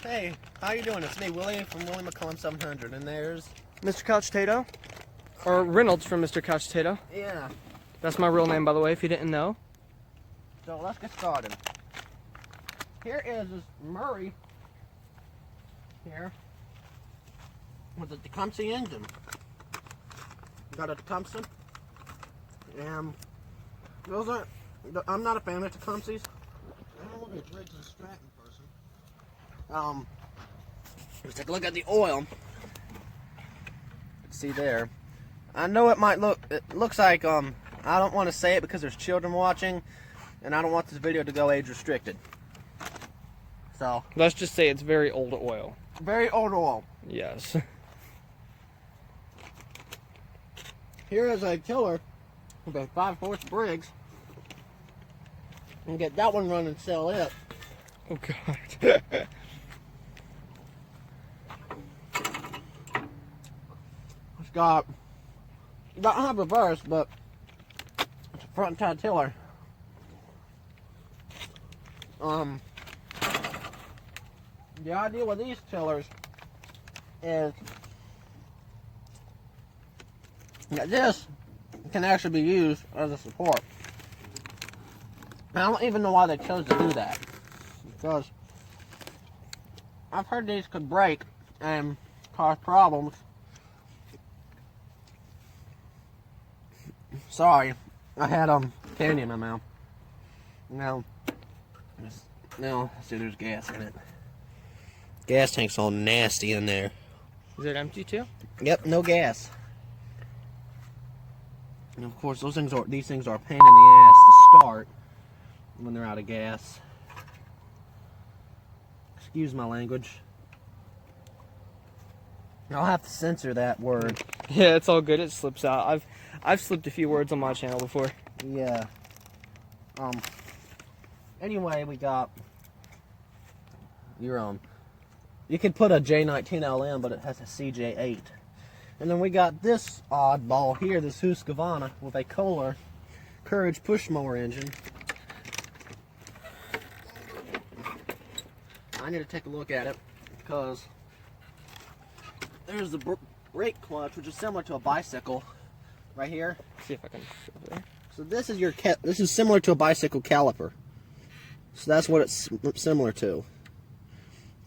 Hey, how you doing? It's me, Willie, from Willie McCollum 700, and there's... Mr. Couchtato, or Reynolds from Mr. Couchtato. Yeah. That's my real name, by the way, if you didn't know. So let's get started. Here is this Murray here with the Tecumseh engine. Got a Tecumseh, and those are... I'm not a fan of Tecumsehs. I don't look at Driggs and Stratton person. Let's take a look at the oil. See there. I know it might look, it looks like, I don't want to say it because there's children watching, and I don't want this video to go age restricted. So. Let's just say it's very old oil. Very old oil. Yes. Here is a tiller with a 5-horse Briggs. And get that one running and sell it. Oh God. It's got, don't have reverse, but it's a front tie tiller. The idea with these tillers is that this can actually be used as a support. I don't even know why they chose to do that, because I've heard these could break and cause problems. Sorry, I had candy in my mouth. Now, see, there's gas in it. Gas tank's all nasty in there. Is it empty too? Yep, no gas. And of course, these things are a pain in the ass to start when they're out of gas. Excuse my language. I'll have to censor that word. Yeah, it's all good. It slips out. I've slipped a few words on my channel before. Yeah. Anyway, we got your you could put a J19LM, but it has a CJ8. And then we got this oddball here, this Husqvarna with a Kohler Courage push mower engine. I need to take a look at it because there's the brake clutch, which is similar to a bicycle, right here. See if I can show there. So this is this is similar to a bicycle caliper. So that's what it's similar to.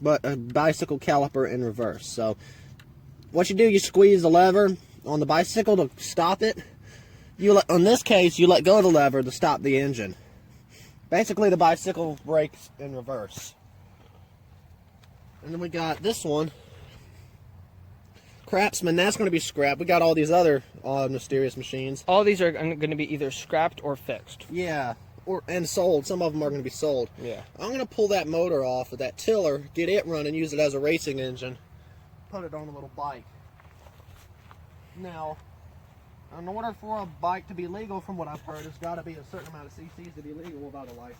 But a bicycle caliper in reverse. So what you do, you squeeze the lever on the bicycle to stop it. In this case, you let go of the lever to stop the engine. Basically, the bicycle brakes in reverse. And then we got this one, Craftsman. That's going to be scrapped. We got all these other mysterious machines. All these are going to be either scrapped or fixed. Yeah, and sold. Some of them are going to be sold. Yeah. I'm going to pull that motor off of that tiller, get it running, use it as a racing engine, put it on a little bike. Now, in order for a bike to be legal, from what I've heard, it's got to be a certain amount of cc's to be legal without a license.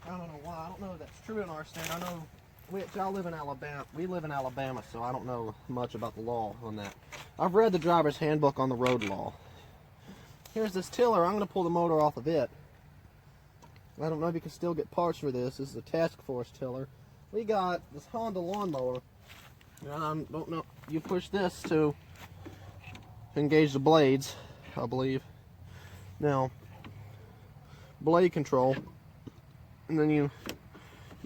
I don't know why. I don't know if that's true in our state. I know I live in Alabama. We live in Alabama, so I don't know much about the law on that. I've read the driver's handbook on the road law. Here's this tiller. I'm going to pull the motor off of it. I don't know if you can still get parts for this. This is a task force tiller. We got this Honda lawnmower. I don't know. You push this to engage the blades, I believe. Now, blade control. And then you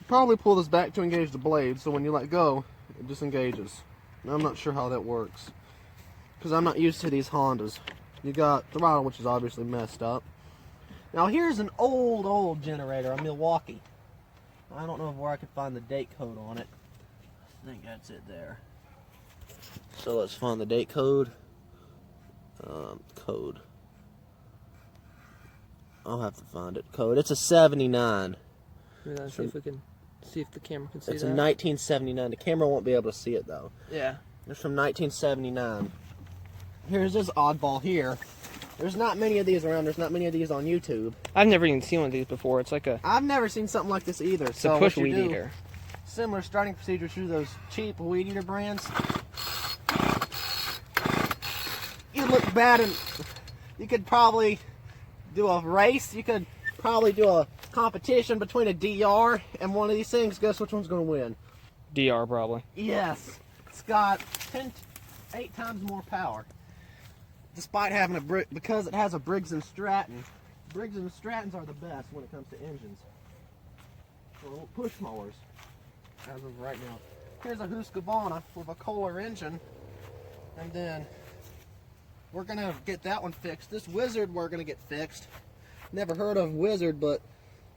probably pull this back to engage the blade, so when you let go, it disengages. Now, I'm not sure how that works, because I'm not used to these Hondas. You got throttle, which is obviously messed up. Now, here's an old generator, a Milwaukee. I don't know where I could find the date code on it. I think that's it there. So let's find the date code. Code. I'll have to find it. Code. It's a 79. Let's see if we can see if the camera can see it's that. It's a 1979. The camera won't be able to see it though. Yeah. It's from 1979. Here's this oddball here. There's not many of these around. There's not many of these on YouTube. I've never even seen one of these before. It's like a... I've never seen something like this either. It's a push weed eater. Similar starting procedure to those cheap weed eater brands. You look bad, and you could probably do a race. You could probably do a competition between a DR and one of these things. Guess which one's going to win? DR probably. Yes, it's got 8 times more power. Despite having because it has a Briggs & Stratton. Briggs & Strattons are the best when it comes to engines. Or push mowers, as of right now. Here's a Husqvarna with a Kohler engine. And then we're gonna get that one fixed. This Wizard we're gonna get fixed. Never heard of Wizard, but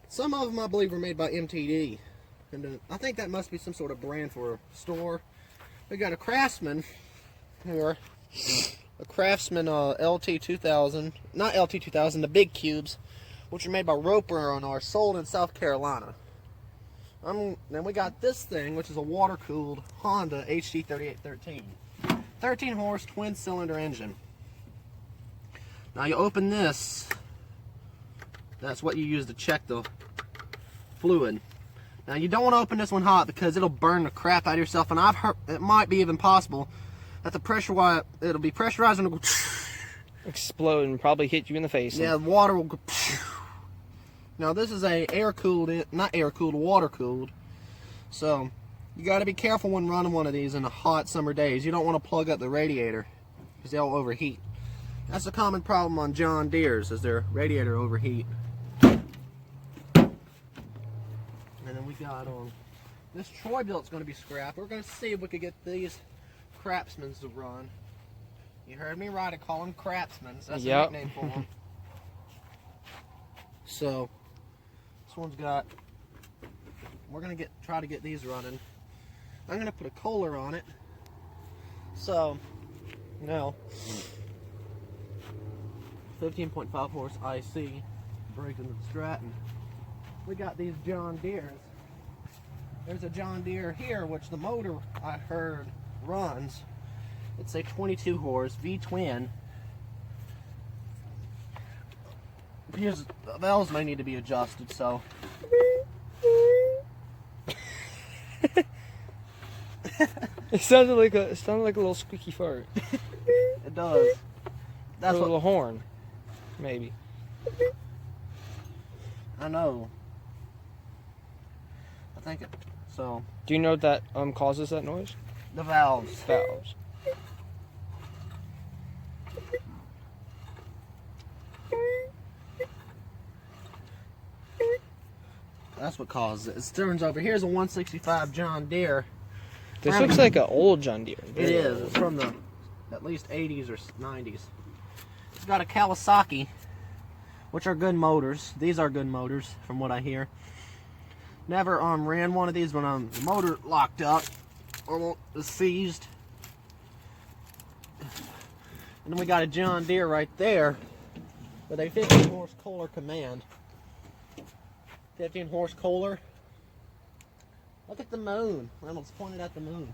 some of them I believe were made by MTD. And I think that must be some sort of brand for a store. We got a Craftsman here. A Craftsman LT2000, not LT2000, the big cubes, which are made by Roper and are sold in South Carolina. Then we got this thing, which is a water-cooled Honda HD3813. 13 horse twin cylinder engine. Now you open this, that's what you use to check the fluid. Now you don't want to open this one hot because it'll burn the crap out of yourself, and I've heard it might be even possible that the pressure, it'll be pressurized and it'll go explode and probably hit you in the face. Yeah, the water will go. Now this is a not air-cooled, water-cooled. So you got to be careful when running one of these in the hot summer days. You don't want to plug up the radiator because they'll overheat. That's a common problem on John Deere's, is their radiator overheat. And then we got this Troy Built's going to be scrapped. We're going to see if we could get these Craftsmans to run. You heard me right, I call them Craftsmans. That's the nickname for them. So this one's got, we're going to try to get these running. I'm going to put a Kohler on it. So now 15.5 horse IC Briggs & Stratton. We got these John Deere's. There's a John Deere here, which the motor I heard runs. It's a 22 horse V-twin. The valves may need to be adjusted, so. It sounded like a little squeaky fart. It does. That's a little horn, maybe. I know. I think it. So. Do you know what that causes that noise? The valves. Valves. That's what causes it. It turns over. Here's a 165 John Deere. This looks like an old John Deere. It is. It's from the at least 80s or 90s. It's got a Kawasaki, which are good motors. These are good motors, from what I hear. Never ran one of these when the motor locked up or was seized. And then we got a John Deere right there with a 15 horse Kohler command. 15 horse Kohler. Look at the moon. Reynolds pointed at the moon.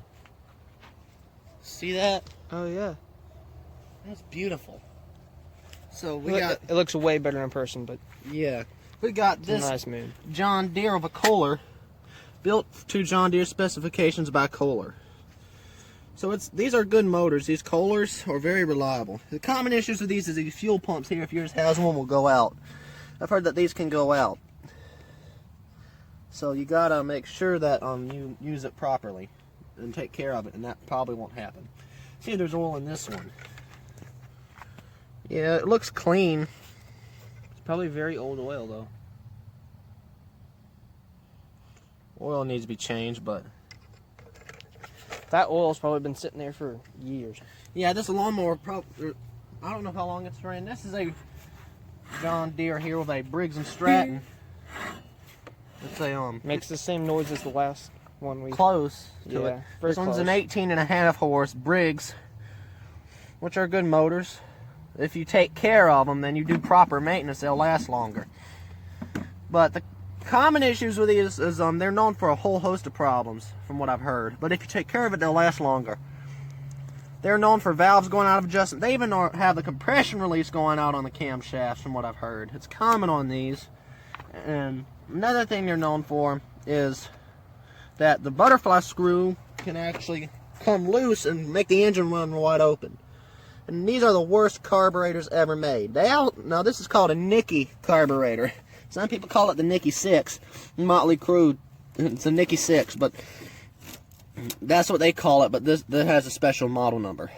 See that? Oh yeah. That's beautiful. So it looks way better in person, but yeah. We got this nice moon. John Deere of a Kohler, built to John Deere specifications by Kohler. So these are good motors. These Kohlers are very reliable. The common issues with these is these fuel pumps here, if yours has one, will go out. I've heard that these can go out. So you gotta make sure that you use it properly and take care of it, and that probably won't happen. See if there's oil in this one. Yeah, it looks clean. It's probably very old oil though. Oil needs to be changed, but that oil's probably been sitting there for years. Yeah, this lawnmower I don't know how long it's ran. This is a John Deere here with a Briggs & Stratton. It's a makes the same noise as the last one we close to it. Very This one's close. an 18.5 horse Briggs, which are good motors. If you take care of them, then you do proper maintenance, they'll last longer. But the common issues with these is they're known for a whole host of problems, from what I've heard. But if you take care of it, they'll last longer. They're known for valves going out of adjustment. They even have the compression release going out on the camshafts, from what I've heard. It's common on these. And another thing they're known for is that the butterfly screw can actually come loose and make the engine run wide open. And these are the worst carburetors ever made. Now this is called a Nikki Carburetor. Some people call it the Nikki 6. Motley Crue, it's a Nikki 6. But That's what they call it, but this has a special model number.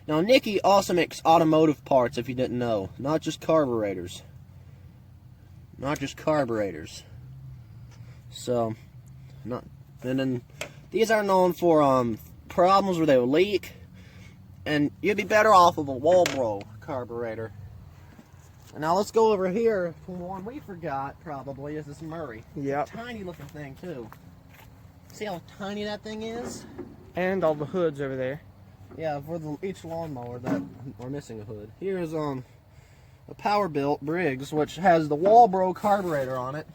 Now, Nikki also makes automotive parts, if you didn't know. Not just carburetors. Not just carburetors. So, and then these are known for problems where they will leak, and you'd be better off with a Walbro carburetor. And now let's go over here. One we forgot probably is this Murray. Yep. Tiny looking thing too. See how tiny that thing is? And all the hoods over there. Yeah, for each lawnmower that are missing a hood. Here's a Powerbuilt Briggs, which has the Walbro carburetor on it.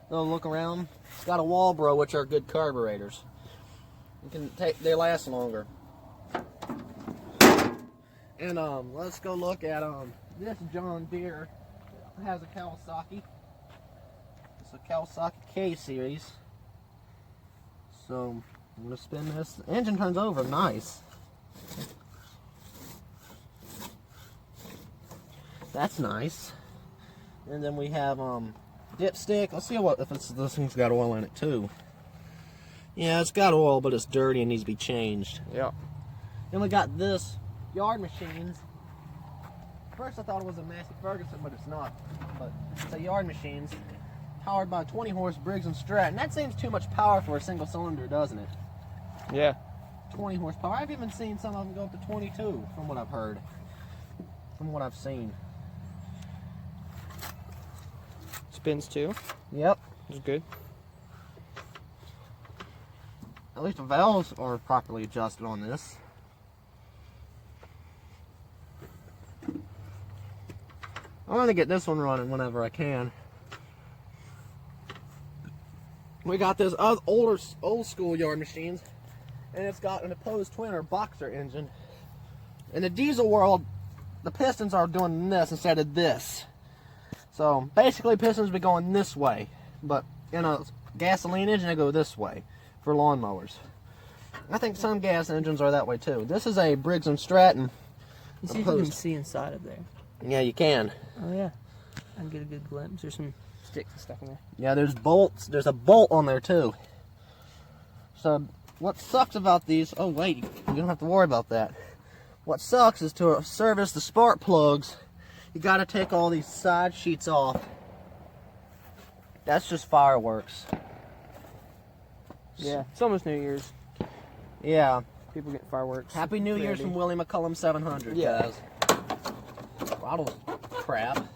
They'll look around. It's got a Walbro, which are good carburetors. They last longer. And let's go look at this John Deere. It has a Kawasaki. It's a Kawasaki K series. So I'm gonna spin this. The engine turns over nice. That's nice. And then we have dipstick. Let's see if this thing's got oil in it too. Yeah, it's got oil, but it's dirty and needs to be changed. Yep. Then we got this yard machines. First I thought it was a Massey Ferguson, but it's not. But it's a yard machines powered by 20 horse Briggs & Stratton. That seems too much power for a single cylinder, doesn't it? Yeah. 20 horsepower. I've even seen some of them go up to 22, from what I've heard. From what I've seen. Spins too. Yep. It's good. At least the valves are properly adjusted on this. I'm going to get this one running whenever I can. We got this old school yard machines, and it's got an opposed twin or boxer engine. In the diesel world, the pistons are doing this instead of this. So basically pistons be going this way, but in a gasoline engine they go this way for lawnmowers. I think some gas engines are that way too. This is a Briggs & Stratton. You see if you can see inside of there. Yeah, you can. Oh yeah. I can get a good glimpse. There's some sticks and stuff in there. Yeah, there's bolts. There's a bolt on there too. So what sucks about these, oh wait, you don't have to worry about that. What sucks is to service the spark plugs, you got to take all these side sheets off. That's just fireworks. Yeah, it's almost New Year's. Yeah. People get fireworks. Happy New Year's from Willie McCollum 700, yeah. guys. Bottle's crap.